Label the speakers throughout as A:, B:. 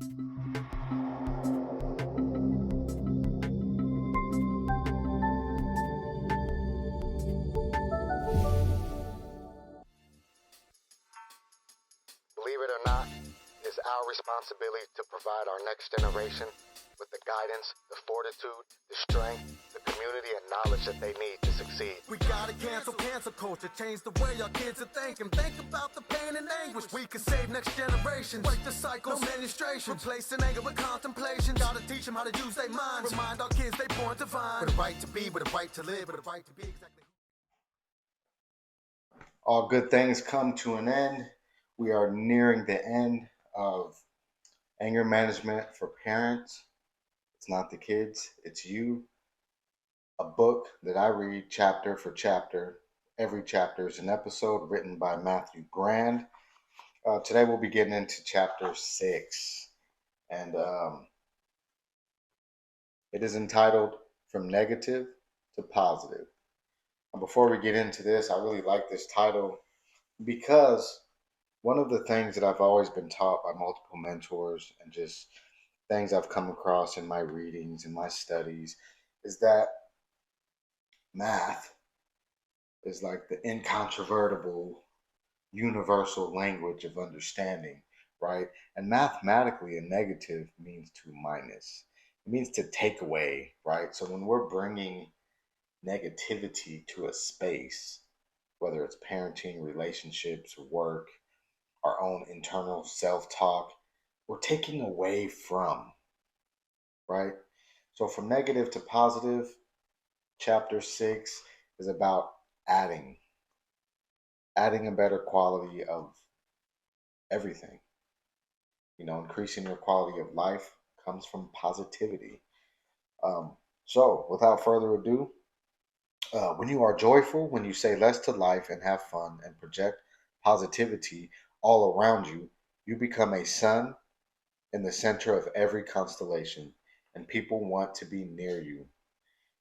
A: Believe it or not, it's our responsibility to provide our next generation with the guidance, the fortitude, the strength, the community, and knowledge that they need to succeed.
B: We gotta cancel culture, change the way our kids are thinking. Think about the pain and anguish. We can save next generation. Break the cycle, no administration. Replacing anger with contemplation. Gotta teach them how to use their minds. Remind our kids they born divine. With a right to be, with a right to live, with a right to be exactly.
A: All good things come to an end. We are nearing the end of anger management for parents. It's not the kids, it's you. A book that I read chapter for chapter. Every chapter is an episode written by Matthew Grand. Today we'll be getting into chapter 6. And it is entitled From Negative to Positive. And before we get into this, I really like this title because one of the things that I've always been taught by multiple mentors and just things I've come across in my readings and my studies is that math is like the incontrovertible universal language of understanding, right? And mathematically, a negative means to minus. It means to take away, right? So when we're bringing negativity to a space, whether it's parenting, relationships, work, our own internal self-talk, we're taking away from, right? So from negative to positive, chapter 6 is about adding a better quality of everything. Increasing your quality of life comes from positivity. So without further ado, when you are joyful, when you say less to life and have fun and project positivity all around you, you become a sun in the center of every constellation, and people want to be near you.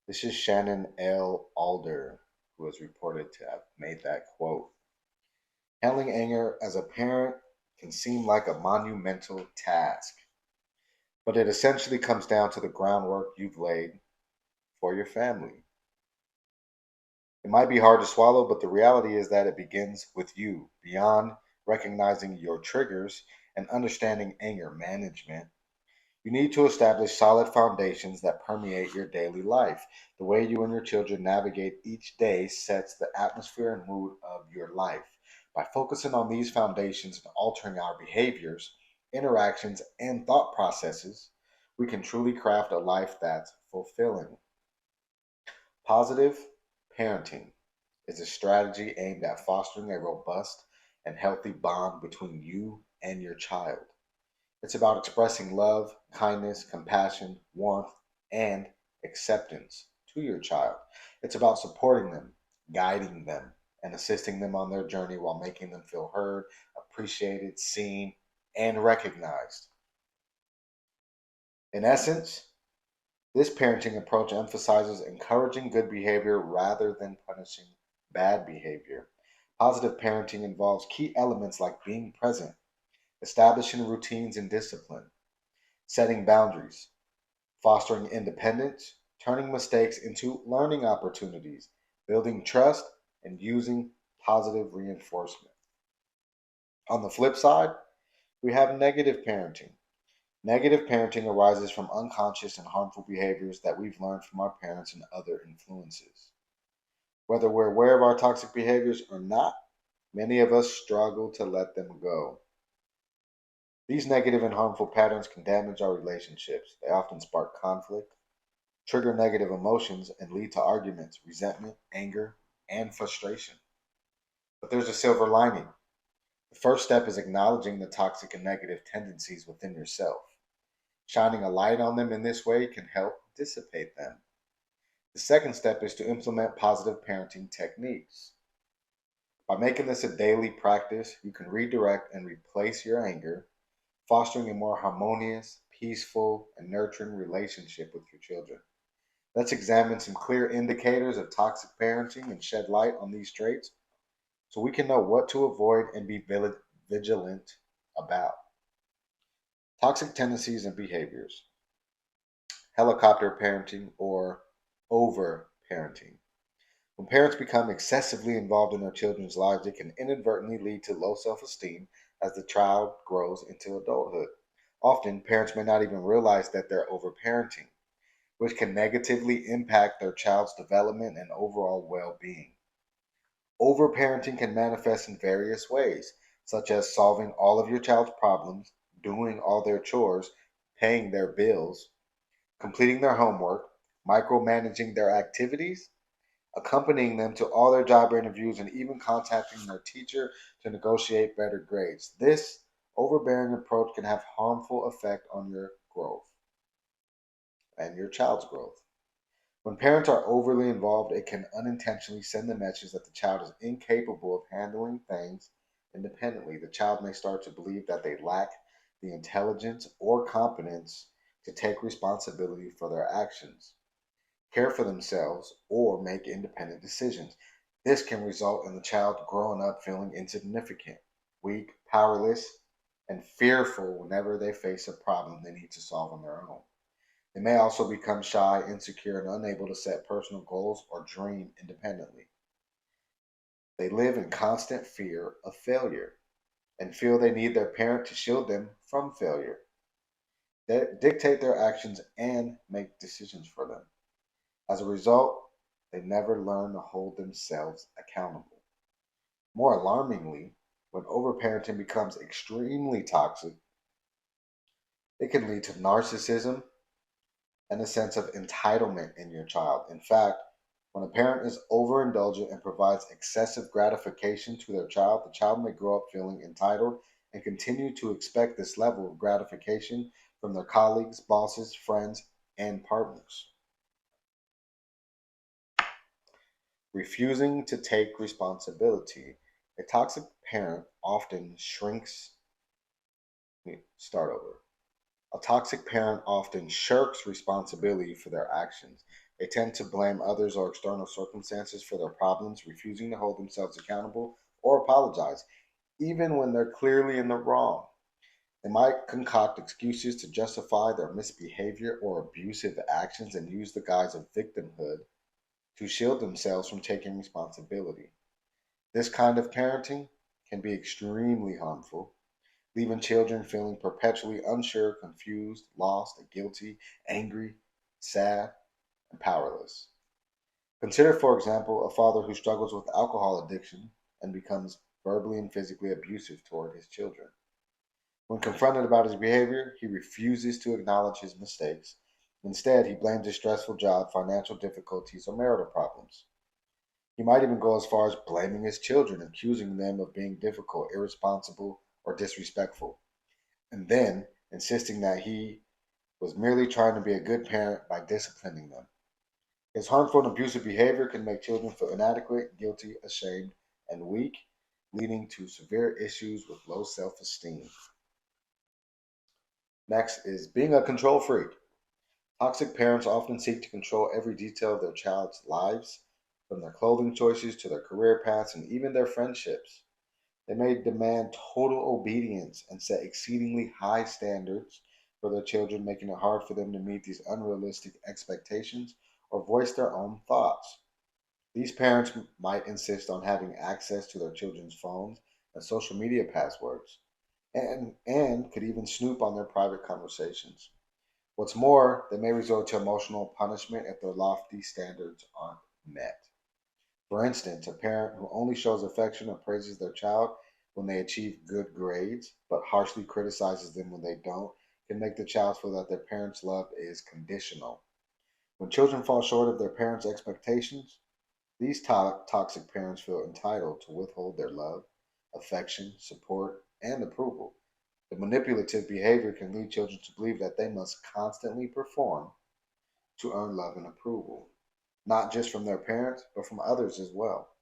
A: This is Shannon L. Alder, who is reported to have made that quote. Handling anger as a parent can seem like a monumental task, but it essentially comes down to the groundwork you've laid for your family. It might be hard to swallow, but the reality is that it begins with you. Beyond recognizing your triggers and understanding anger management, you need to establish solid foundations that permeate your daily life. The way you and your children navigate each day sets the atmosphere and mood of your life. By focusing on these foundations and altering our behaviors, interactions, and thought processes, we can truly craft a life that's fulfilling. Positive parenting is a strategy aimed at fostering a robust and healthy bond between you and your child. It's about expressing love, kindness, compassion, warmth, and acceptance to your child. It's about supporting them, guiding them, and assisting them on their journey while making them feel heard, appreciated, seen, and recognized. In essence, this parenting approach emphasizes encouraging good behavior rather than punishing bad behavior. Positive parenting involves key elements like being present, establishing routines and discipline, setting boundaries, fostering independence, turning mistakes into learning opportunities, building trust, and using positive reinforcement. On the flip side, we have negative parenting. Negative parenting arises from unconscious and harmful behaviors that we've learned from our parents and other influences. Whether we're aware of our toxic behaviors or not, many of us struggle to let them go. These negative and harmful patterns can damage our relationships. They often spark conflict, trigger negative emotions, and lead to arguments, resentment, anger, and frustration. But there's a silver lining. The first step is acknowledging the toxic and negative tendencies within yourself. Shining a light on them in this way can help dissipate them. The second step is to implement positive parenting techniques. By making this a daily practice, you can redirect and replace your anger, fostering a more harmonious, peaceful, and nurturing relationship with your children. Let's examine some clear indicators of toxic parenting and shed light on these traits so we can know what to avoid and be vigilant about. Toxic tendencies and behaviors, helicopter parenting or over parenting. When parents become excessively involved in their children's lives, it can inadvertently lead to low self esteem as the child grows into adulthood. Often, parents may not even realize that they're overparenting, which can negatively impact their child's development and overall well being. Overparenting can manifest in various ways, such as solving all of your child's problems, doing all their chores, paying their bills, completing their homework, micromanaging their activities, accompanying them to all their job interviews, and even contacting their teacher to negotiate better grades. This overbearing approach can have harmful effect on your growth and your child's growth. When parents are overly involved, it can unintentionally send the message that the child is incapable of handling things independently. The child may start to believe that they lack the intelligence or competence to take responsibility for their actions, care for themselves, or make independent decisions. This can result in the child growing up feeling insignificant, weak, powerless, and fearful whenever they face a problem they need to solve on their own. They may also become shy, insecure, and unable to set personal goals or dream independently. They live in constant fear of failure and feel they need their parent to shield them from failure. They dictate their actions and make decisions for them. As a result, they never learn to hold themselves accountable. More alarmingly, when overparenting becomes extremely toxic, it can lead to narcissism and a sense of entitlement in your child. In fact, when a parent is overindulgent and provides excessive gratification to their child, the child may grow up feeling entitled and continue to expect this level of gratification from their colleagues, bosses, friends, and partners. Refusing to take responsibility. A toxic parent often shrinks. Start over. A toxic parent often shirks responsibility for their actions. They tend to blame others or external circumstances for their problems, refusing to hold themselves accountable or apologize, even when they're clearly in the wrong. They might concoct excuses to justify their misbehavior or abusive actions and use the guise of victimhood to shield themselves from taking responsibility. This kind of parenting can be extremely harmful, leaving children feeling perpetually unsure, confused, lost, guilty, angry, sad, and powerless. Consider, for example, a father who struggles with alcohol addiction and becomes verbally and physically abusive toward his children. When confronted about his behavior, he refuses to acknowledge his mistakes. Instead, he blames his stressful job, financial difficulties, or marital problems. He might even go as far as blaming his children, accusing them of being difficult, irresponsible, or disrespectful, and then insisting that he was merely trying to be a good parent by disciplining them. His harmful and abusive behavior can make children feel inadequate, guilty, ashamed, and weak, leading to severe issues with low self esteem. Next is being a control freak. Toxic parents often seek to control every detail of their child's lives, from their clothing choices to their career paths and even their friendships. They may demand total obedience and set exceedingly high standards for their children, making it hard for them to meet these unrealistic expectations or voice their own thoughts. These parents might insist on having access to their children's phones and social media passwords, and could even snoop on their private conversations. What's more, they may resort to emotional punishment if their lofty standards aren't met. For instance, a parent who only shows affection or praises their child when they achieve good grades, but harshly criticizes them when they don't, can make the child feel that their parents' love is conditional. When children fall short of their parents' expectations, these toxic parents feel entitled to withhold their love, affection, support, and approval. The manipulative behavior can lead children to believe that they must constantly perform to earn love and approval, not just from their parents, but from others as well.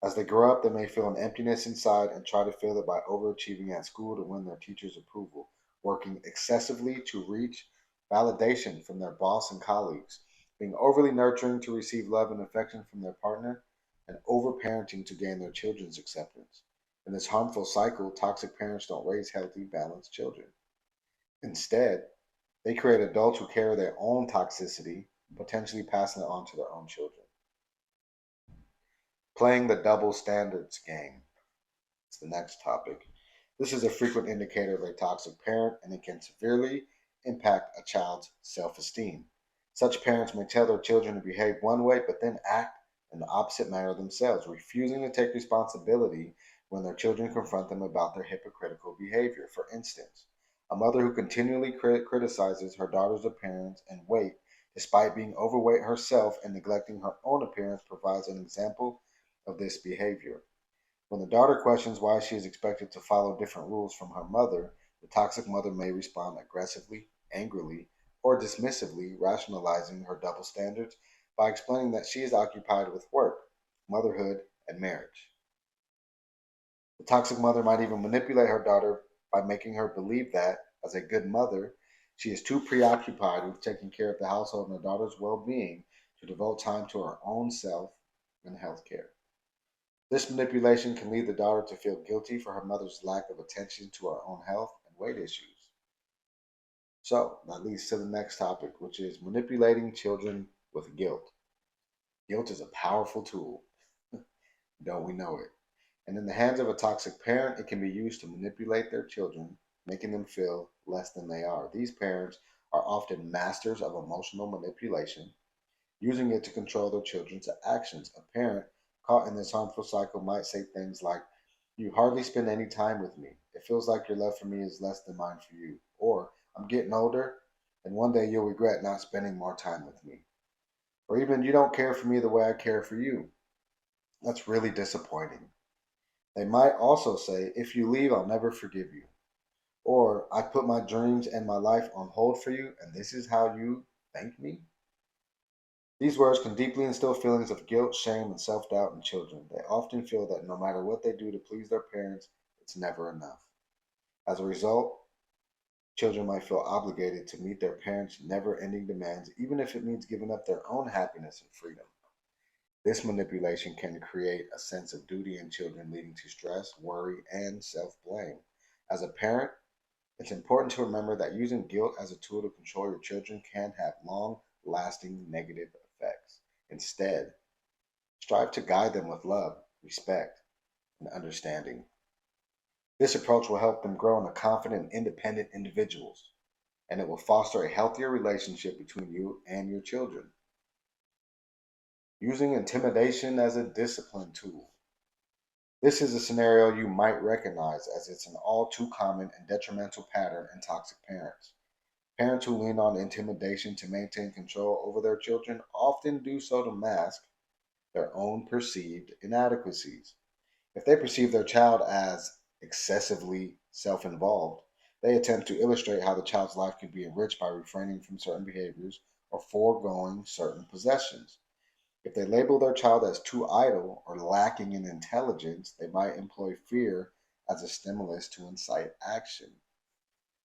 A: As they grow up, they may feel an emptiness inside and try to fill it by overachieving at school to win their teacher's approval, working excessively to reach validation from their boss and colleagues, being overly nurturing to receive love and affection from their partner, and overparenting to gain their children's acceptance. In this harmful cycle, toxic parents don't raise healthy, balanced children. Instead, they create adults who carry their own toxicity, potentially passing it on to their own children. Playing the double standards game is the next topic. This is a frequent indicator of a toxic parent, and it can severely impact a child's self esteem. Such parents may tell their children to behave one way, but then act in the opposite manner themselves, refusing to take responsibility when their children confront them about their hypocritical behavior. For instance, a mother who continually criticizes her daughter's appearance and weight despite being overweight herself and neglecting her own appearance provides an example of this behavior. When the daughter questions why she is expected to follow different rules from her mother, the toxic mother may respond aggressively, angrily, or dismissively, rationalizing her double standards by explaining that she is occupied with work, motherhood, and marriage. The toxic mother might even manipulate her daughter by making her believe that, as a good mother, she is too preoccupied with taking care of the household and her daughter's well being to devote time to her own self and health care. This manipulation can lead the daughter to feel guilty for her mother's lack of attention to her own health and weight issues. So, that leads to the next topic, which is manipulating children with guilt. Guilt is a powerful tool, don't we know it? And in the hands of a toxic parent, it can be used to manipulate their children, making them feel less than they are. These parents are often masters of emotional manipulation, using it to control their children's actions. A parent caught in this harmful cycle might say things like, "You hardly spend any time with me. It feels like your love for me is less than mine for you." Or, "I'm getting older, and one day you'll regret not spending more time with me." Or even, "You don't care for me the way I care for you." That's really disappointing. They might also say, "If you leave, I'll never forgive you." Or, "I put my dreams and my life on hold for you, and this is how you thank me?" These words can deeply instill feelings of guilt, shame, and self doubt in children. They often feel that no matter what they do to please their parents, it's never enough. As a result, children might feel obligated to meet their parents' never ending demands, even if it means giving up their own happiness and freedom. This manipulation can create a sense of duty in children, leading to stress, worry, and self blame. As a parent, it's important to remember that using guilt as a tool to control your children can have long lasting negative effects. Instead, strive to guide them with love, respect, and understanding. This approach will help them grow into confident, independent individuals, and it will foster a healthier relationship between you and your children. Using intimidation as a discipline tool. This is a scenario you might recognize as it's an all too common and detrimental pattern in toxic parents. Parents who lean on intimidation to maintain control over their children often do so to mask their own perceived inadequacies. If they perceive their child as excessively self involved, they attempt to illustrate how the child's life could be enriched by refraining from certain behaviors or foregoing certain possessions. If they label their child as too idle or lacking in intelligence, they might employ fear as a stimulus to incite action.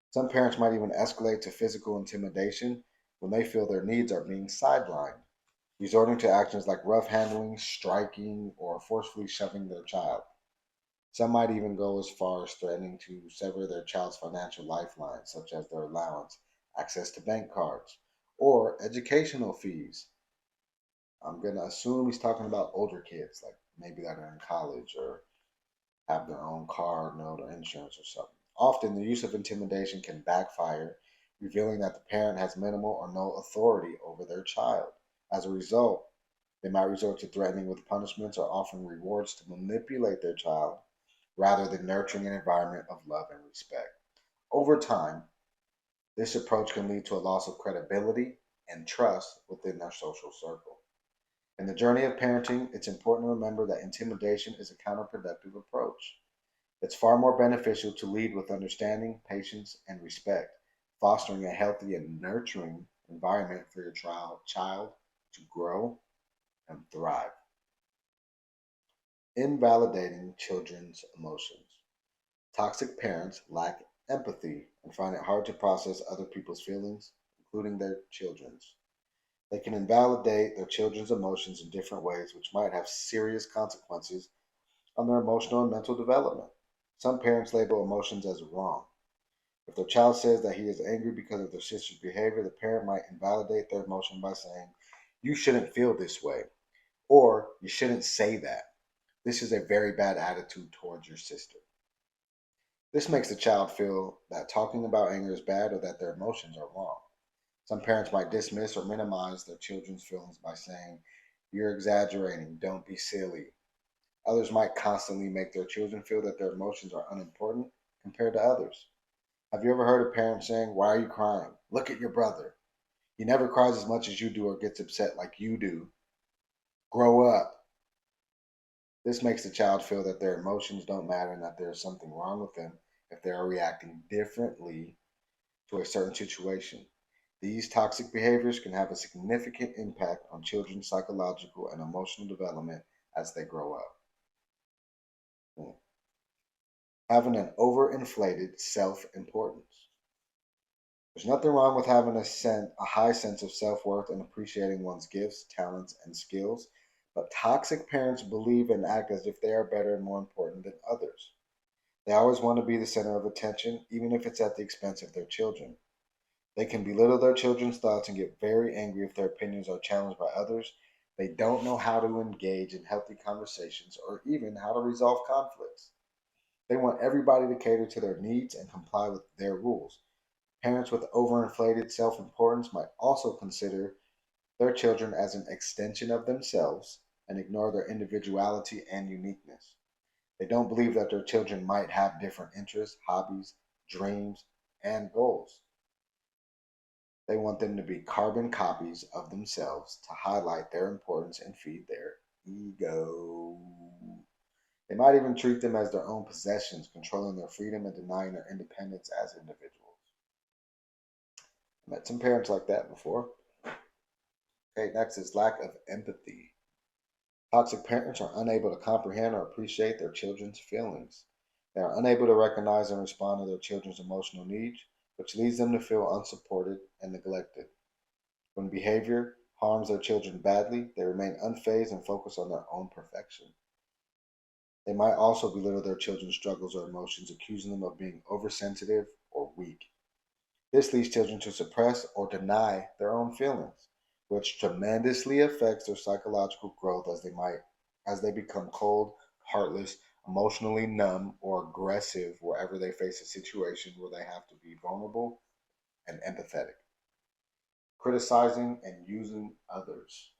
A: Some parents might even escalate to physical intimidation when they feel their needs are being sidelined, resorting to actions like rough handling, striking, or forcefully shoving their child. Some might even go as far as threatening to sever their child's financial lifeline, such as their allowance, access to bank cards, or educational fees. I'm going to assume he's talking about older kids, like maybe that are in college or have their own car note or insurance or something. Often, the use of intimidation can backfire, revealing that the parent has minimal or no authority over their child. As a result, they might resort to threatening with punishments or offering rewards to manipulate their child rather than nurturing an environment of love and respect. Over time, this approach can lead to a loss of credibility and trust within their social circle. In the journey of parenting, it's important to remember that intimidation is a counterproductive approach. It's far more beneficial to lead with understanding, patience, and respect, fostering a healthy and nurturing environment for your child to grow and thrive. Invalidating children's emotions. Toxic parents lack empathy and find it hard to process other people's feelings, including their children's. They can invalidate their children's emotions in different ways, which might have serious consequences on their emotional and mental development. Some parents label emotions as wrong, If their child says that he is angry because of their sister's behavior, the parent might invalidate their emotion by saying, "You shouldn't feel this way," or "You shouldn't say that. This is a very bad attitude towards your sister." This makes the child feel that talking about anger is bad or that their emotions are wrong. Some parents might dismiss or minimize their children's feelings by saying, "You're exaggerating, don't be silly." Others might constantly make their children feel that their emotions are unimportant compared to others. Have you ever heard a parent saying, "Why are you crying? Look at your brother. He never cries as much as you do or gets upset like you do. Grow up." This makes the child feel that their emotions don't matter and that there is something wrong with them if they are reacting differently to a certain situation. These toxic behaviors can have a significant impact on children's psychological and emotional development as they grow up. Hmm. Having an overinflated self importance. There's nothing wrong with having a high sense of self worth and appreciating one's gifts, talents, and skills, but toxic parents believe and act as if they are better and more important than others. They always want to be the center of attention, even if it's at the expense of their children. They can belittle their children's thoughts and get very angry if their opinions are challenged by others. They don't know how to engage in healthy conversations or even how to resolve conflicts. They want everybody to cater to their needs and comply with their rules. Parents with overinflated self importance might also consider their children as an extension of themselves and ignore their individuality and uniqueness. They don't believe that their children might have different interests, hobbies, dreams, and goals. They want them to be carbon copies of themselves to highlight their importance and feed their ego. They might even treat them as their own possessions, controlling their freedom and denying their independence as individuals. I met some parents like that before. Okay, next is lack of empathy. Toxic parents are unable to comprehend or appreciate their children's feelings. They are unable to recognize and respond to their children's emotional needs, which leads them to feel unsupported and neglected. When behavior harms their children badly, they remain unfazed and focus on their own perfection. They might also belittle their children's struggles or emotions, accusing them of being oversensitive or weak. This leads children to suppress or deny their own feelings, which tremendously affects their psychological growth as they become cold, heartless, emotionally numb, or aggressive wherever they face a situation where they have to be vulnerable and empathetic. Criticizing and using others.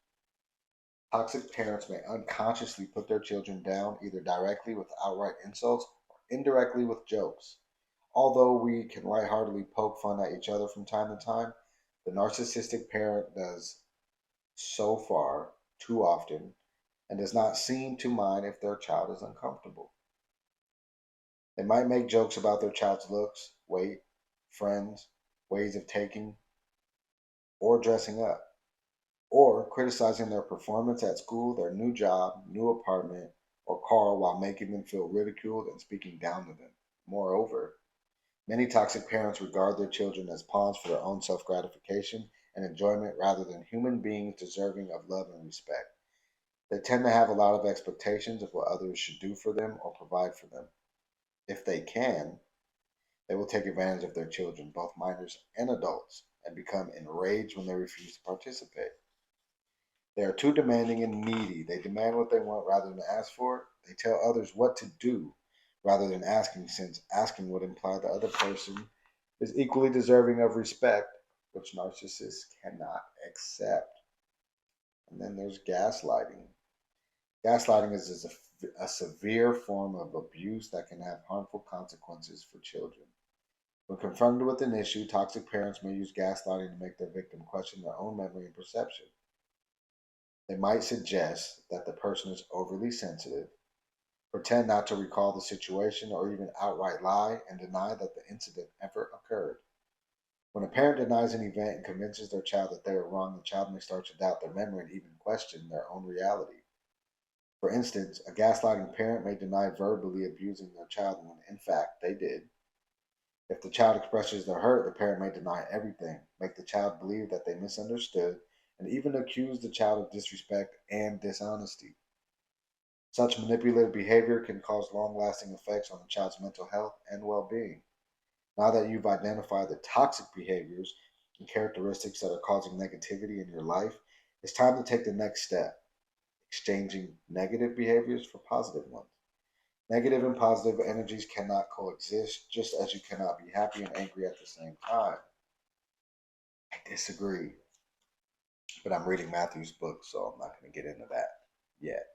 A: Toxic parents may unconsciously put their children down either directly with outright insults or indirectly with jokes. Although we can lightheartedly poke fun at each other from time to time, the narcissistic parent does so far too often and does not seem to mind if their child is uncomfortable. They might make jokes about their child's looks, weight, friends, ways of taking or dressing up, or criticizing their performance at school, their new job, new apartment, or car while making them feel ridiculed and speaking down to them. Moreover, many toxic parents regard their children as pawns for their own self gratification and enjoyment rather than human beings deserving of love and respect. They tend to have a lot of expectations of what others should do for them or provide for them. If they can, they will take advantage of their children, both minors and adults, and become enraged when they refuse to participate. They are too demanding and needy. They demand what they want rather than ask for it. They tell others what to do rather than asking, since asking would imply the other person is equally deserving of respect, which narcissists cannot accept. And then there's gaslighting. Gaslighting is a severe form of abuse that can have harmful consequences for children. When confronted with an issue, toxic parents may use gaslighting to make their victim question their own memory and perception. They might suggest that the person is overly sensitive, pretend not to recall the situation, or even outright lie and deny that the incident ever occurred. When a parent denies an event and convinces their child that they are wrong, the child may start to doubt their memory and even question their own reality. For instance, a gaslighting parent may deny verbally abusing their child when in fact they did. If the child expresses their hurt, the parent may deny everything, make the child believe that they misunderstood, and even accuse the child of disrespect and dishonesty. Such manipulative behavior can cause long lasting effects on the child's mental health and well being. Now that you've identified the toxic behaviors and characteristics that are causing negativity in your life, it's time to take the next step, exchanging negative behaviors for positive ones. Negative and positive energies cannot coexist, just as you cannot be happy and angry at the same time. I disagree, but I'm reading Matthew's book, so I'm not going to get into that yet.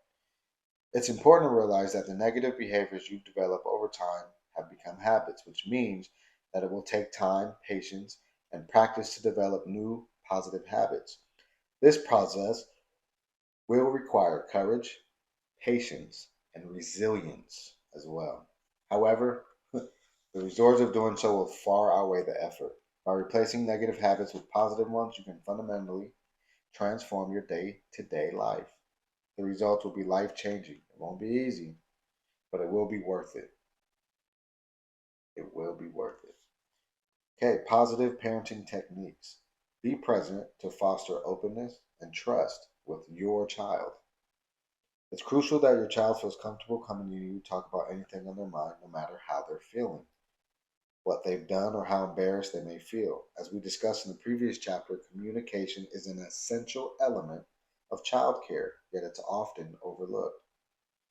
A: It's important to realize that the negative behaviors you've developed over time have become habits, which means that it will take time, patience, and practice to develop new positive habits. This process will require courage, patience, and resilience as well. However, the rewards of doing so will far outweigh the effort. By replacing negative habits with positive ones, you can fundamentally transform your day to day life. The results will be life changing. It won't be easy, but it will be worth it. It will be worth it. Okay, positive parenting techniques. Be present to foster openness and trust with your child. It's crucial that your child feels comfortable coming to you to talk about anything on their mind, no matter how they're feeling, what they've done, or how embarrassed they may feel. As we discussed in the previous chapter, communication is an essential element of childcare, yet it's often overlooked.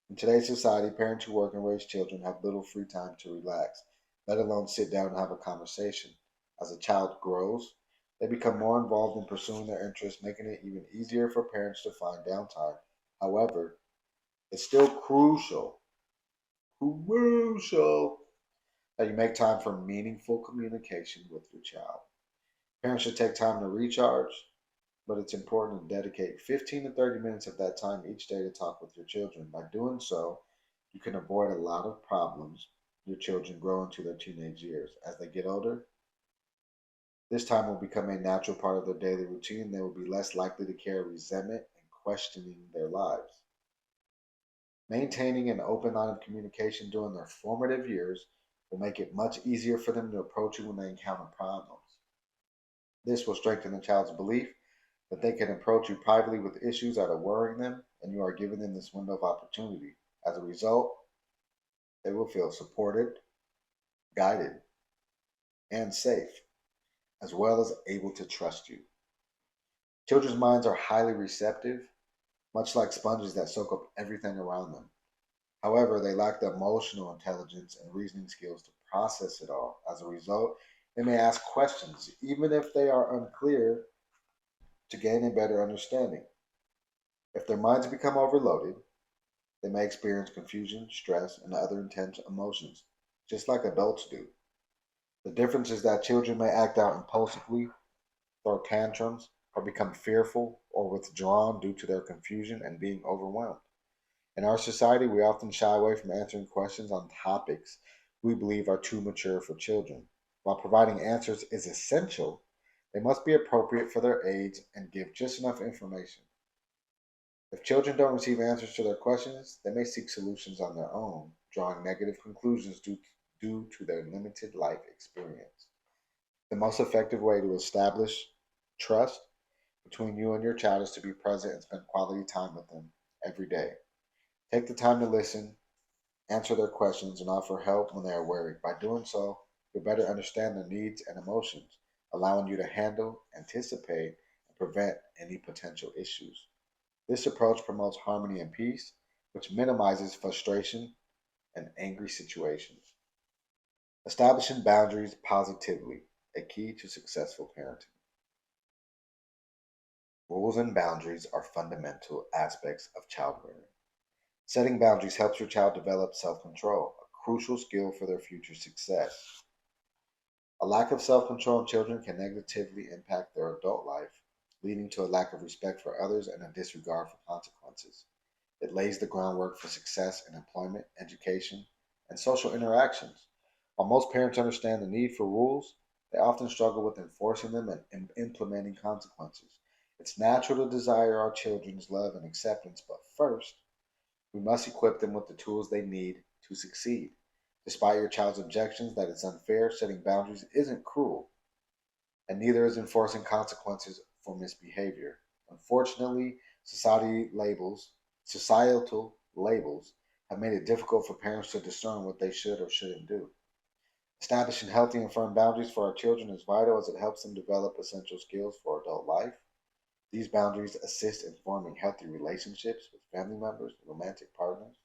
A: In today's society, parents who work and raise children have little free time to relax, let alone sit down and have a conversation. As a child grows, they become more involved in pursuing their interests, making it even easier for parents to find downtime. However, it's still crucial that you make time for meaningful communication with your child. Parents should take time to recharge, but it's important to dedicate 15 to 30 minutes of that time each day to talk with your children. By doing so, you can avoid a lot of problems your children grow into their teenage years. As they get older, this time will become a natural part of their daily routine. They will be less likely to carry resentment and questioning their lives. Maintaining an open line of communication during their formative years will make it much easier for them to approach you when they encounter problems. This will strengthen the child's belief that they can approach you privately with issues that are worrying them, and you are giving them this window of opportunity. As a result, they will feel supported, guided, and safe, as well as able to trust you. Children's minds are highly receptive, much like sponges that soak up everything around them. However, they lack the emotional intelligence and reasoning skills to process it all. As a result, they may ask questions, even if they are unclear, to gain a better understanding. If their minds become overloaded, they may experience confusion, stress, and other intense emotions, just like adults do. The difference is that children may act out impulsively, throw tantrums, or become fearful or withdrawn due to their confusion and being overwhelmed. In our society, we often shy away from answering questions on topics we believe are too mature for children. While providing answers is essential, they must be appropriate for their age and give just enough information. If children don't receive answers to their questions, they may seek solutions on their own, drawing negative conclusions due to their limited life experience. The most effective way to establish trust between you and your child is to be present and spend quality time with them every day. Take the time to listen, answer their questions, and offer help when they are worried. By doing so, you'll better understand their needs and emotions, allowing you to handle, anticipate, and prevent any potential issues. This approach promotes harmony and peace, which minimizes frustration and angry situations. Establishing boundaries positively, a key to successful parenting. Rules and boundaries are fundamental aspects of child rearing. Setting boundaries helps your child develop self control, a crucial skill for their future success. A lack of self control in children can negatively impact their adult life, leading to a lack of respect for others and a disregard for consequences. It lays the groundwork for success in employment, education, and social interactions. While most parents understand the need for rules, they often struggle with enforcing them and implementing consequences. It's natural to desire our children's love and acceptance, but first, we must equip them with the tools they need to succeed. Despite your child's objections that it's unfair, setting boundaries isn't cruel, and neither is enforcing consequences for misbehavior. Unfortunately, societal labels have made it difficult for parents to discern what they should or shouldn't do. Establishing healthy and firm boundaries for our children is vital as it helps them develop essential skills for adult life. These boundaries assist in forming healthy relationships with family members, romantic partners,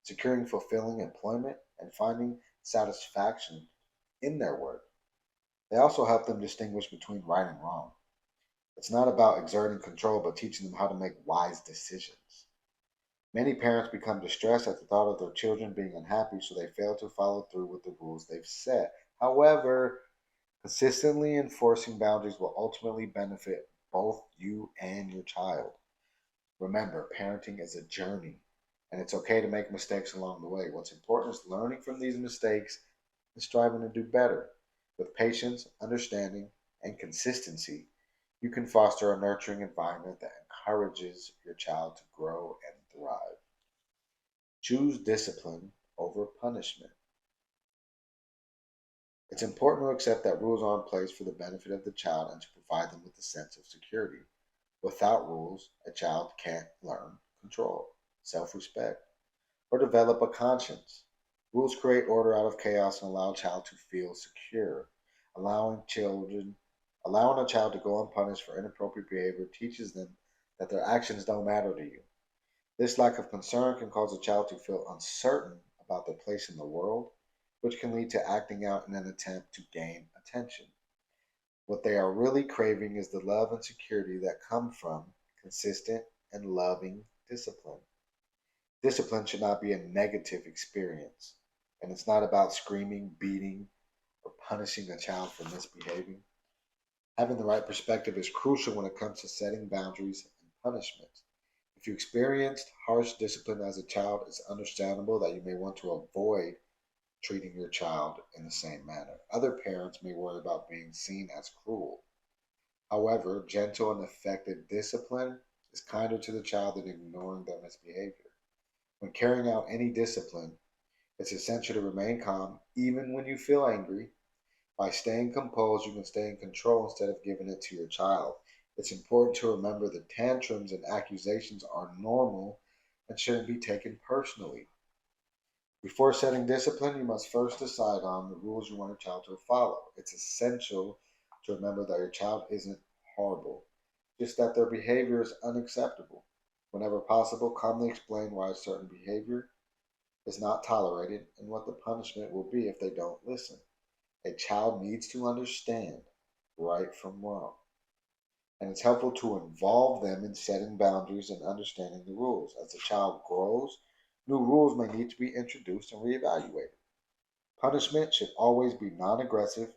A: securing fulfilling employment, and finding satisfaction in their work. They also help them distinguish between right and wrong. It's not about exerting control, but teaching them how to make wise decisions. Many parents become distressed at the thought of their children being unhappy, so they fail to follow through with the rules they've set. However, consistently enforcing boundaries will ultimately benefit both you and your child. Remember, parenting is a journey, and it's okay to make mistakes along the way. What's important is learning from these mistakes and striving to do better. With patience, understanding, and consistency, you can foster a nurturing environment that encourages your child to grow and thrive. Choose discipline over punishment. It's important to accept that rules are in place for the benefit of the child and to provide them with a sense of security. Without rules, a child can't learn control, self respect, or develop a conscience. Rules create order out of chaos and allow a child to feel secure. Allowing children Allowing a child to go unpunished for inappropriate behavior teaches them that their actions don't matter to you. This lack of concern can cause a child to feel uncertain about their place in the world, which can lead to acting out in an attempt to gain attention. What they are really craving is the love and security that come from consistent and loving discipline. Discipline should not be a negative experience, and it's not about screaming, beating, or punishing a child for misbehaving. Having the right perspective is crucial when it comes to setting boundaries and punishments. If you experienced harsh discipline as a child, it's understandable that you may want to avoid treating your child in the same manner. Other parents may worry about being seen as cruel. However, gentle and effective discipline is kinder to the child than ignoring their misbehavior. When carrying out any discipline, it's essential to remain calm even when you feel angry. By staying composed, you can stay in control instead of giving it to your child. It's important to remember that tantrums and accusations are normal and shouldn't be taken personally. Before setting discipline, you must first decide on the rules you want your child to follow. It's essential to remember that your child isn't horrible, just that their behavior is unacceptable. Whenever possible, calmly explain why a certain behavior is not tolerated and what the punishment will be if they don't listen. A child needs to understand right from wrong, and it's helpful to involve them in setting boundaries and understanding the rules. As the child grows, new rules may need to be introduced and reevaluated. Punishment should always be non aggressive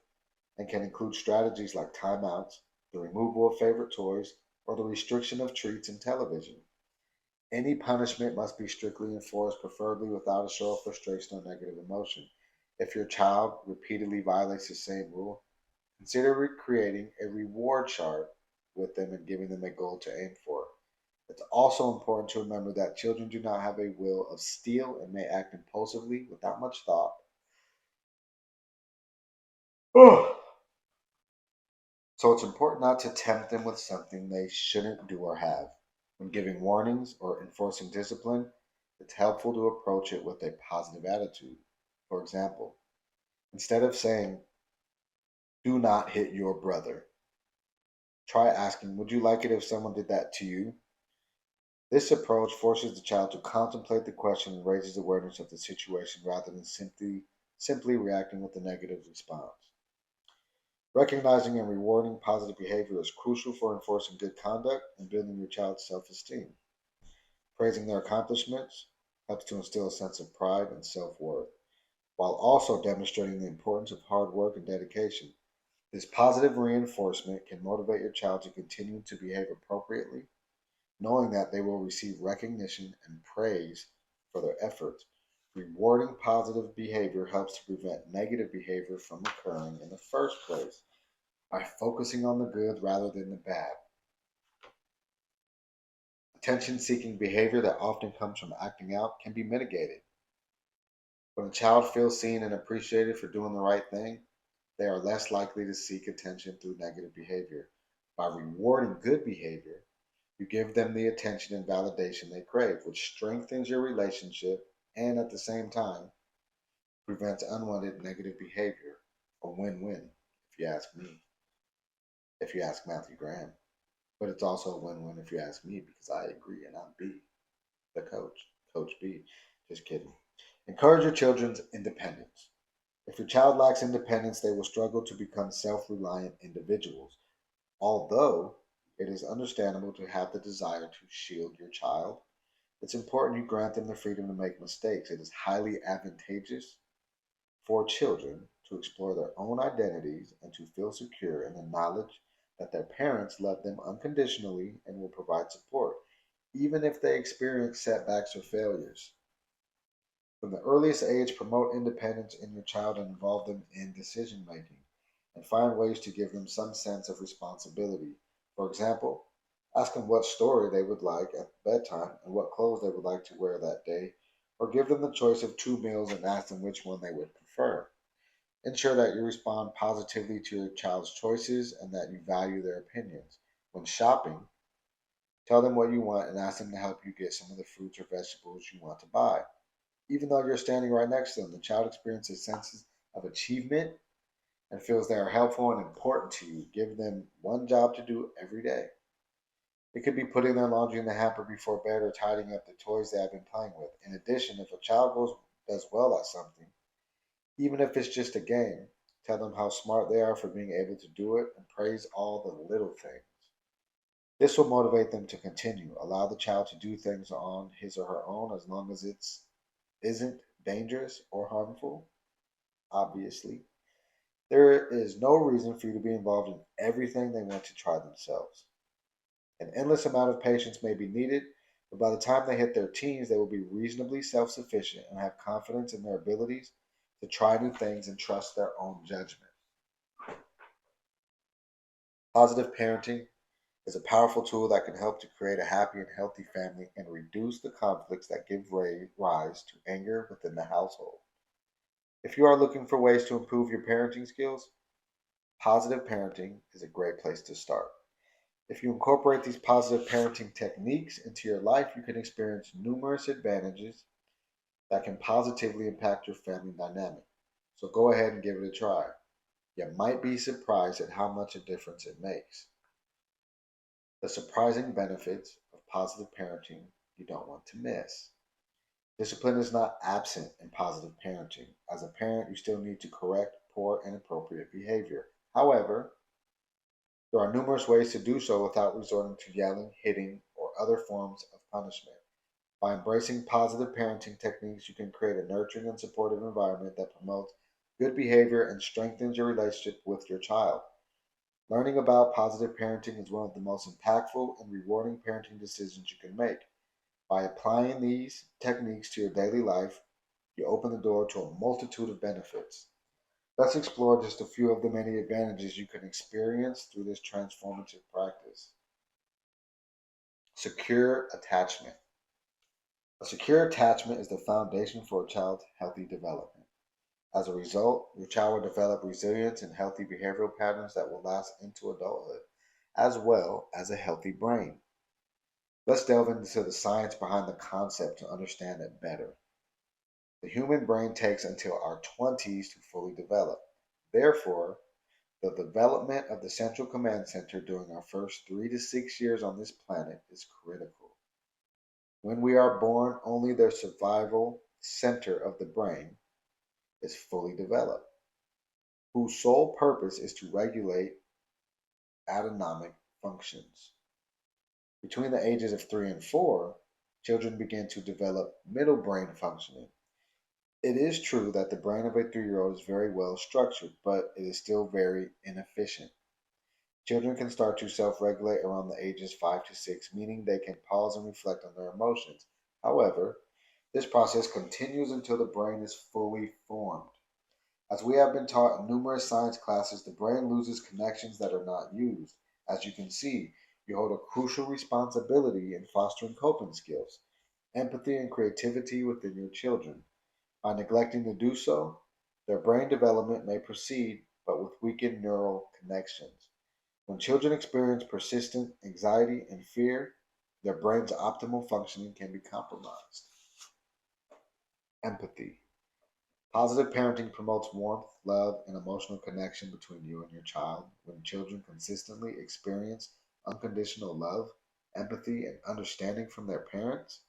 A: and can include strategies like timeouts, the removal of favorite toys, or the restriction of treats and television. Any punishment must be strictly enforced, preferably without a show of frustration or negative emotion. If your child repeatedly violates the same rule, consider creating a reward chart with them and giving them a goal to aim for. It's also important to remember that children do not have a will of steel and may act impulsively without much thought. So it's important not to tempt them with something they shouldn't do or have. When giving warnings or enforcing discipline, it's helpful to approach it with a positive attitude. For example, instead of saying, do not hit your brother, try asking, would you like it if someone did that to you? This approach forces the child to contemplate the question and raises awareness of the situation rather than simply reacting with a negative response. Recognizing and rewarding positive behavior is crucial for enforcing good conduct and building your child's self esteem. Praising their accomplishments helps to instill a sense of pride and self worth, while also demonstrating the importance of hard work and dedication. This positive reinforcement can motivate your child to continue to behave appropriately, knowing that they will receive recognition and praise for their efforts. Rewarding positive behavior helps to prevent negative behavior from occurring in the first place by focusing on the good rather than the bad. Attention seeking behavior that often comes from acting out can be mitigated. When a child feels seen and appreciated for doing the right thing, they are less likely to seek attention through negative behavior. By rewarding good behavior, you give them the attention and validation they crave, which strengthens your relationship and at the same time prevents unwanted negative behavior. a win-win, if you ask me, if you ask Matthew Graham. But it's also a win-win if you ask me because I agree and I'm B, the coach, Coach B. Just kidding. Encourage your children's independence. If your child lacks independence, they will struggle to become self reliant individuals. Although it is understandable to have the desire to shield your child, it's important you grant them the freedom to make mistakes. It is highly advantageous for children to explore their own identities and to feel secure in the knowledge that their parents love them unconditionally and will provide support, even if they experience setbacks or failures. From the earliest age, promote independence in your child and involve them in decision making, and find ways to give them some sense of responsibility. For example, ask them what story they would like at bedtime and what clothes they would like to wear that day, or give them the choice of two meals and ask them which one they would prefer. Ensure that you respond positively to your child's choices and that you value their opinions. When shopping, tell them what you want and ask them to help you get some of the fruits or vegetables you want to buy. Even though you're standing right next to them, the child experiences senses of achievement and feels they are helpful and important to you. Give them one job to do every day. It could be putting their laundry in the hamper before bed or tidying up the toys they have been playing with. In addition, if a child does well at something, even if it's just a game, tell them how smart they are for being able to do it and praise all the little things. This will motivate them to continue. Allow the child to do things on his or her own as long as it isn't dangerous or harmful, obviously. There is no reason for you to be involved in everything they want to try themselves. An endless amount of patience may be needed, but by the time they hit their teens, they will be reasonably self sufficient and have confidence in their abilities to try new things and trust their own judgment. Positive parenting is a powerful tool that can help to create a happy and healthy family and reduce the conflicts that give rise to anger within the household. If you are looking for ways to improve your parenting skills, positive parenting is a great place to start. If you incorporate these positive parenting techniques into your life, you can experience numerous advantages that can positively impact your family dynamic. So go ahead and give it a try. You might be surprised at how much a difference it makes. The surprising benefits of positive parenting you don't want to miss. Discipline is not absent in positive parenting. As a parent, you still need to correct poor and inappropriate behavior. However, there are numerous ways to do so without resorting to yelling, hitting, or other forms of punishment. By embracing positive parenting techniques, you can create a nurturing and supportive environment that promotes good behavior and strengthens your relationship with your child. Learning about positive parenting is one of the most impactful and rewarding parenting decisions you can make. By applying these techniques to your daily life, you open the door to a multitude of benefits. Let's explore just a few of the many advantages you can experience through this transformative practice. Secure attachment. A secure attachment is the foundation for a child's healthy development. As a result, your child will develop resilience and healthy behavioral patterns that will last into adulthood, as well as a healthy brain. Let's delve into the science behind the concept to understand it better. The human brain takes until our 20s to fully develop. Therefore, the development of the central command center during our first 3 to 6 years on this planet is critical. When we are born, only the survival center of the brain is fully developed, whose sole purpose is to regulate autonomic functions. Between the ages of 3 and 4, children begin to develop middle brain functioning. It is true that the brain of a 3-year-old is very well structured, but it is still very inefficient. Children can start to self regulate around the ages 5 to 6, meaning they can pause and reflect on their emotions. However, this process continues until the brain is fully formed. As we have been taught in numerous science classes, the brain loses connections that are not used. As you can see, you hold a crucial responsibility in fostering coping skills, empathy, and creativity within your children. By neglecting to do so, their brain development may proceed, but with weakened neural connections. When children experience persistent anxiety and fear, their brain's optimal functioning can be compromised. Empathy. Positive parenting promotes warmth love, and emotional connection between you and your child. When children consistently experience unconditional love, empathy, and understanding from their parents,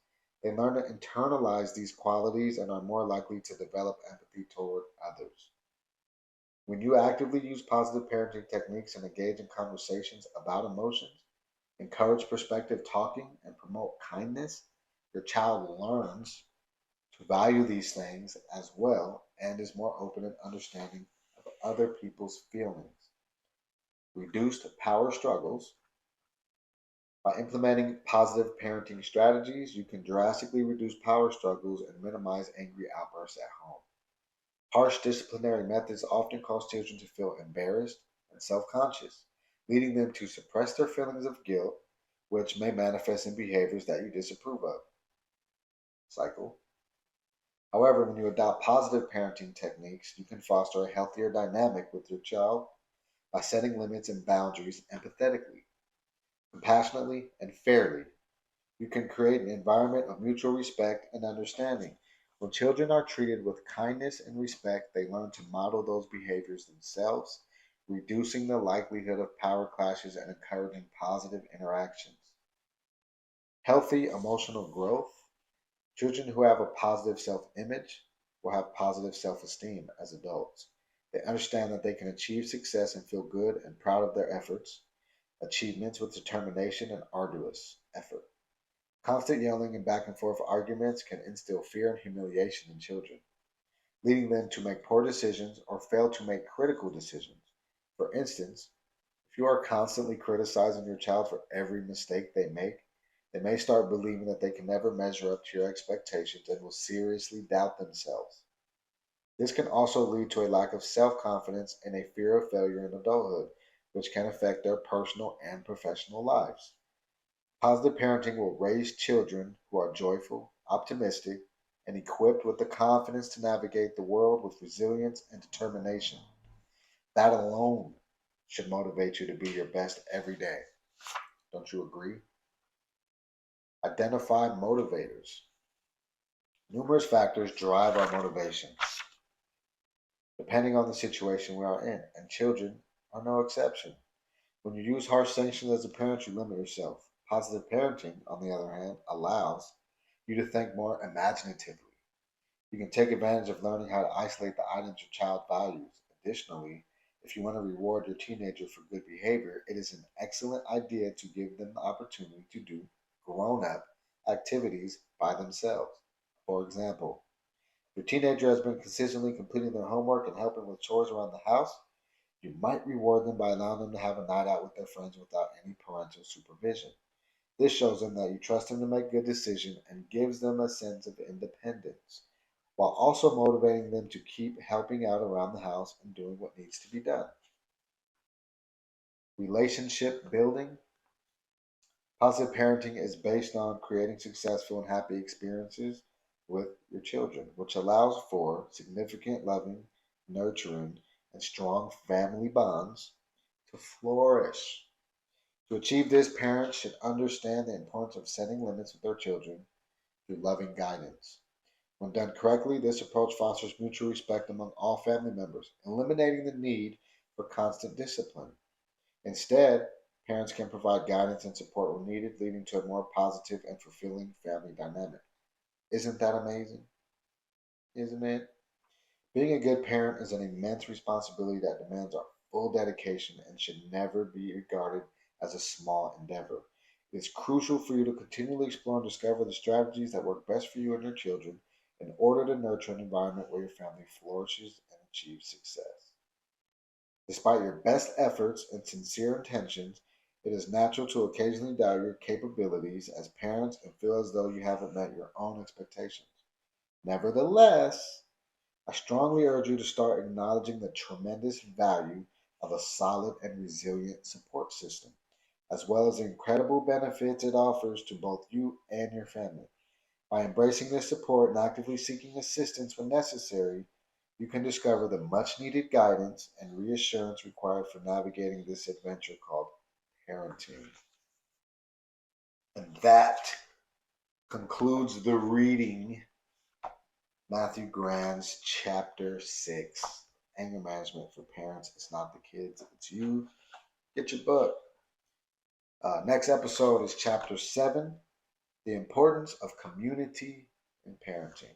A: they learn to internalize these qualities and are more likely to develop empathy toward others. When you actively use positive parenting techniques and engage in conversations about emotions, encourage perspective talking, and promote kindness, your child learns to value these things as well and is more open and understanding of other people's feelings. Reduced power struggles. By implementing positive parenting strategies, you can drastically reduce power struggles and minimize angry outbursts at home. Harsh disciplinary methods often cause children to feel embarrassed and self conscious, leading them to suppress their feelings of guilt, which may manifest in behaviors that you disapprove of. Cycle. However, when you adopt positive parenting techniques, you can foster a healthier dynamic with your child by setting limits and boundaries empathetically, compassionately, and fairly. You can create an environment of mutual respect and understanding. When children are treated with kindness and respect, they learn to model those behaviors themselves, reducing the likelihood of power clashes and encouraging positive interactions. Healthy emotional growth. Children who have a positive self image will have positive self esteem as adults. They understand that they can achieve success and feel good and proud of their efforts, achievements with determination and arduous effort. Constant yelling and back and forth arguments can instill fear and humiliation in children, leading them to make poor decisions or fail to make critical decisions. For instance, if you are constantly criticizing your child for every mistake they may start believing that they can never measure up to your expectations and will seriously doubt themselves. This can also lead to a lack of self confidence and a fear of failure in adulthood, which can affect their personal and professional lives. Positive parenting will raise children who are joyful, optimistic, and equipped with the confidence to navigate the world with resilience and determination. That alone should motivate you to be your best every day. Don't you agree? Identify motivators. Numerous factors drive our motivation, depending on the situation we are in, and children are no exception. When you use harsh sanctions as a parent, you limit yourself. Positive parenting, on the other hand, allows you to think more imaginatively. You can take advantage of learning how to isolate the items your child values. Additionally, if you want to reward your teenager for good behavior, it is an excellent idea to give them the opportunity to do grown up activities by themselves. For example, if your teenager has been consistently completing their homework and helping with chores around the house, you might reward them by allowing them to have a night out with their friends without any parental supervision. This shows them that you trust them to make good decisions and gives them a sense of independence, while also motivating them to keep helping out around the house and doing what needs to be done. Relationship building. Positive parenting is based on creating successful and happy experiences with your children, which allows for significant loving, nurturing, and strong family bonds to flourish. To achieve this, parents should understand the importance of setting limits with their children through loving guidance. When done correctly, this approach fosters mutual respect among all family members, eliminating the need for constant discipline. Instead, parents can provide guidance and support when needed, leading to a more positive and fulfilling family dynamic. Isn't that amazing? Isn't it? Being a good parent is an immense responsibility that demands our full dedication and should never be regarded as a small endeavor. It is crucial for you to continually explore and discover the strategies that work best for you and your children in order to nurture an environment where your family flourishes and achieves success. Despite your best efforts and sincere intentions, it is natural to occasionally doubt your capabilities as parents and feel as though you haven't met your own expectations. Nevertheless, I strongly urge you to start acknowledging the tremendous value of a solid and resilient support system, as well as the incredible benefits it offers to both you and your family. By embracing this support and actively seeking assistance when necessary, you can discover the much needed guidance and reassurance required for navigating this adventure called parenting. And that concludes the reading Matthew Grand's chapter 6. Anger management for parents. It's not the kids, it's you. Get your book. Next episode is chapter 7, the importance of community in parenting.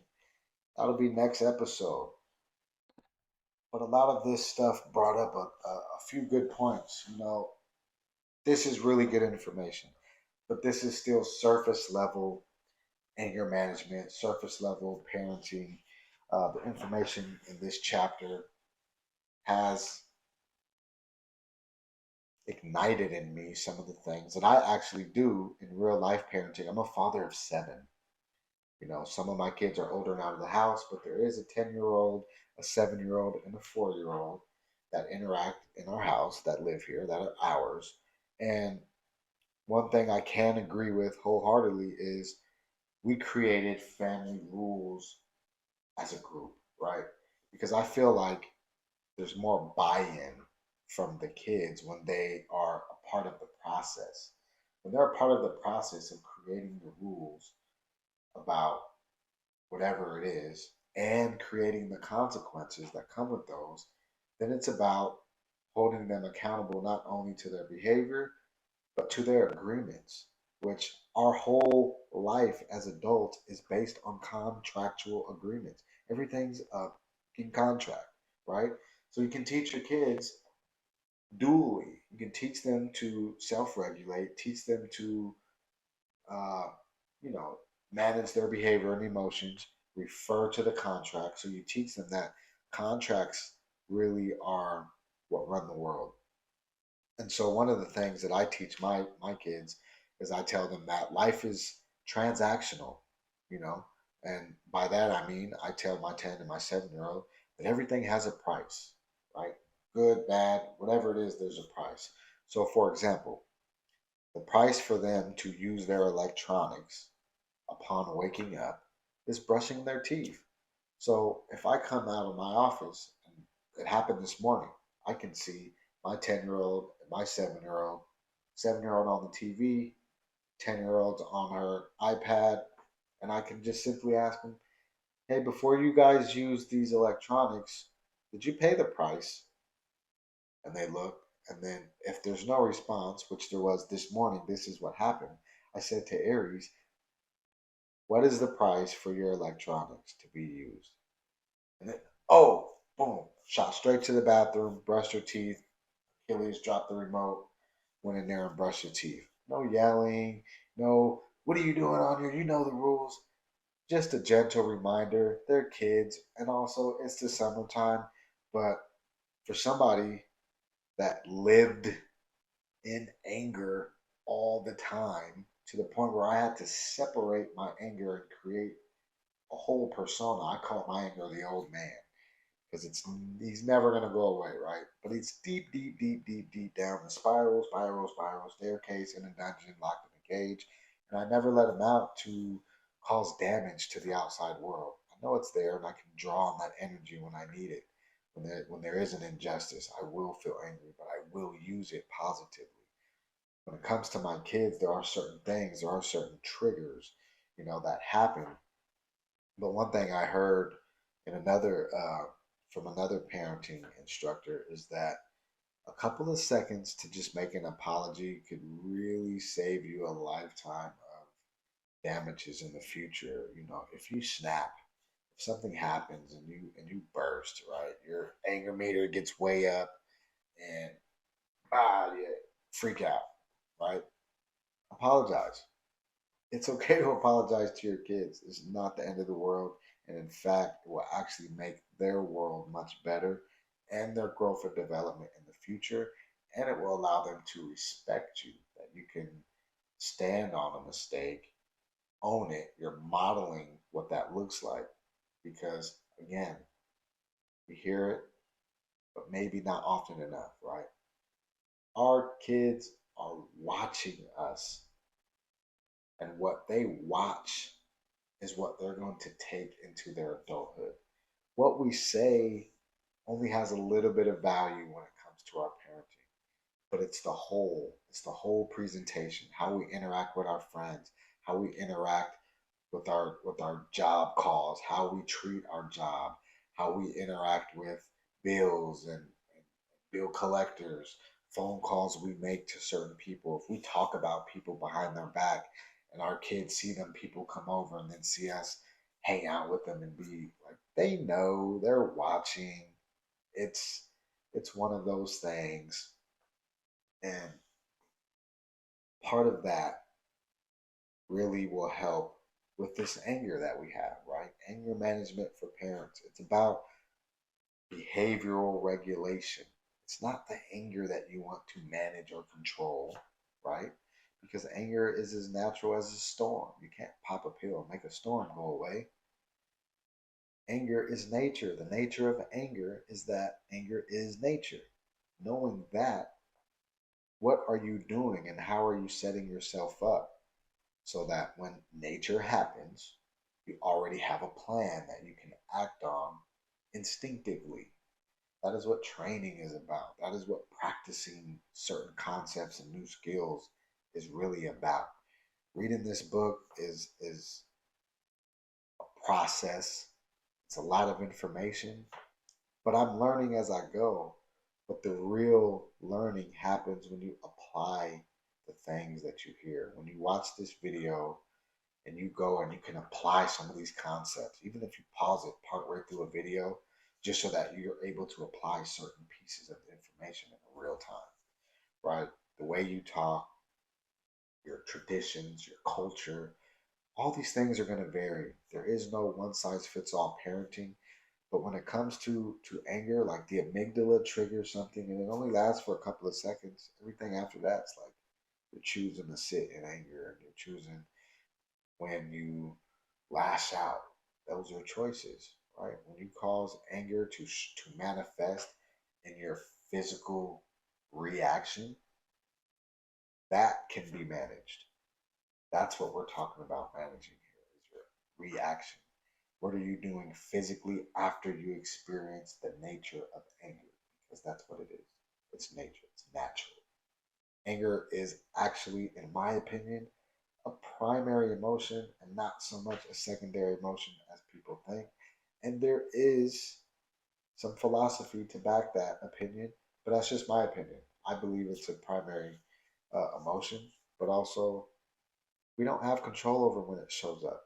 A: That'll be next episode. But a lot of this stuff brought up a few good points. This is really good information, but this is still surface level anger management, surface level parenting. The information in this chapter has ignited in me some of the things that I actually do in real life parenting. I'm a father of 7. Some of my kids are older and out of the house, but there is a 10-year-old, a 7-year-old, and a 4-year-old that interact in our house, that live here, that are ours. And one thing I can agree with wholeheartedly is we created family rules as a group, right? Because I feel like there's more buy-in from the kids when they are a part of the process. When they're a part of the process of creating the rules about whatever it is and creating the consequences that come with those, then it's about holding them accountable not only to their behavior, but to their agreements, which our whole life as adults is based on contractual agreements. Everything's in contract, right? So you can teach your kids dually. You can teach them to self-regulate, teach them to, uh, you know, manage their behavior and emotions, refer to the contract. So you teach them that contracts really are what run the world. And so one of the things that I teach my kids is I tell them that life is transactional, you know, and by that I mean I tell my 10 and my 7-year-old that everything has a price, right? Good, bad, whatever it is, there's a price. So for example, the price for them to use their electronics upon waking up is brushing their teeth. So if I come out of my office, and it happened this morning, I can see my 10-year-old and my 7-year-old, 7-year-old on the TV, 10-year-old's on her iPad, and I can just simply ask them, hey, before you guys use these electronics, did you pay the price? And they look, and then if there's no response, which there was this morning, this is what happened. I said to Aries, what is the price for your electronics to be used? And then, oh, boom, shot straight to the bathroom, brushed her teeth. Achilles dropped the remote, went in there and brushed her teeth. No yelling, no, what are you doing on here? You know the rules. Just a gentle reminder. They're kids, and also it's the summertime. But for somebody that lived in anger all the time to the point where I had to separate my anger and create a whole persona, I call my anger the old man because it's he's never gonna go away, right? But it's deep, deep, deep, deep, deep down the spiral staircase in a dungeon, locked in a cage, and I never let him out to cause damage to the outside world. I know it's there, and I can draw on that energy when I need it. When there is an injustice, I will feel angry, but I will use it positively. When it comes to my kids, there are certain things, there are certain triggers, that happen. But one thing I heard in another from another parenting instructor is that a couple of seconds to just make an apology could really save you a lifetime of damages in the future. If you snap, if something happens and you burst, right, your anger meter gets way up and yeah, freak out, right? Apologize. It's okay to apologize to your kids. It's not the end of the world. And in fact, it will actually make their world much better and their growth and development in the future. And it will allow them to respect you, that you can stand on a mistake, own it. You're modeling what that looks like. Because again, we hear it, but maybe not often enough, right? Our kids are watching us, and what they watch is what they're going to take into their adulthood. What we say only has a little bit of value when it comes to our parenting, but it's the whole presentation, how we interact with our friends, how we interact with our job calls, how we treat our job, how we interact with bills and bill collectors, phone calls we make to certain people. If we talk about people behind their back and our kids see them people come over and then see us hang out with them and be like, they know, they're watching. It's it's one of those things. And part of that really will help with this anger that we have, right? Anger management for parents. It's about behavioral regulation. It's not the anger that you want to manage or control, right? Because anger is as natural as a storm. You can't pop a pill and make a storm go away. Anger is nature. The nature of anger is that anger is nature. Knowing that, what are you doing and how are you setting yourself up so that when nature happens, you already have a plan that you can act on instinctively. That is what training is about. That is what practicing certain concepts and new skills is really about. Reading this book is a process. It's a lot of information, but I'm learning as I go. But the real learning happens when you apply the things that you hear. When you watch this video and you go and you can apply some of these concepts, even if you pause it partway through a video, just so that you're able to apply certain pieces of information in real time, right? The way you talk, your traditions, your culture, all these things are going to vary. There is no one size fits all parenting. But when it comes to anger, like the amygdala triggers something and it only lasts for a couple of seconds. Everything after that's like you're choosing to sit in anger and you're choosing when you lash out. Those are choices, right? When you cause anger to manifest in your physical reaction, that can be managed. That's what we're talking about managing here is your reaction. What are you doing physically after you experience the nature of anger? Because that's what it is. It's nature. It's natural. Anger is actually, in my opinion, a primary emotion and not so much a secondary emotion as people think. And there is some philosophy to back that opinion, but that's just my opinion. I believe it's a primary emotion, but also we don't have control over when it shows up,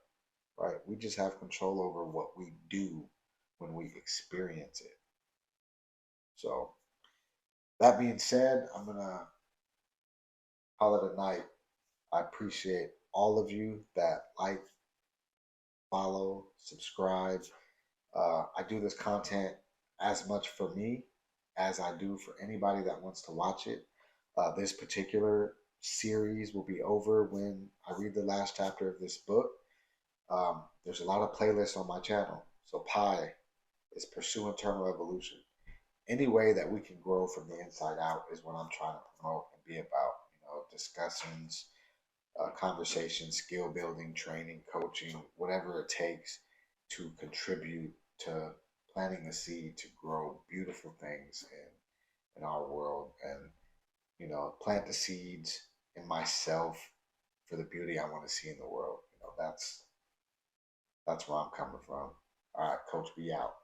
A: right? We just have control over what we do when we experience it. So, that being said, I'm going to call it a night. I appreciate all of you that like, follow, subscribe. I do this content as much for me as I do for anybody that wants to watch it. This particular series will be over when I read the last chapter of this book. There's a lot of playlists on my channel. So Pi is Pursue Internal Evolution. Any way that we can grow from the inside out is what I'm trying to promote and be about. Discussions, conversation, skill building, training, coaching, whatever it takes to contribute to planting the seed to grow beautiful things in our world and, plant the seeds in myself for the beauty I want to see in the world. That's where I'm coming from. All right, Coach, be out.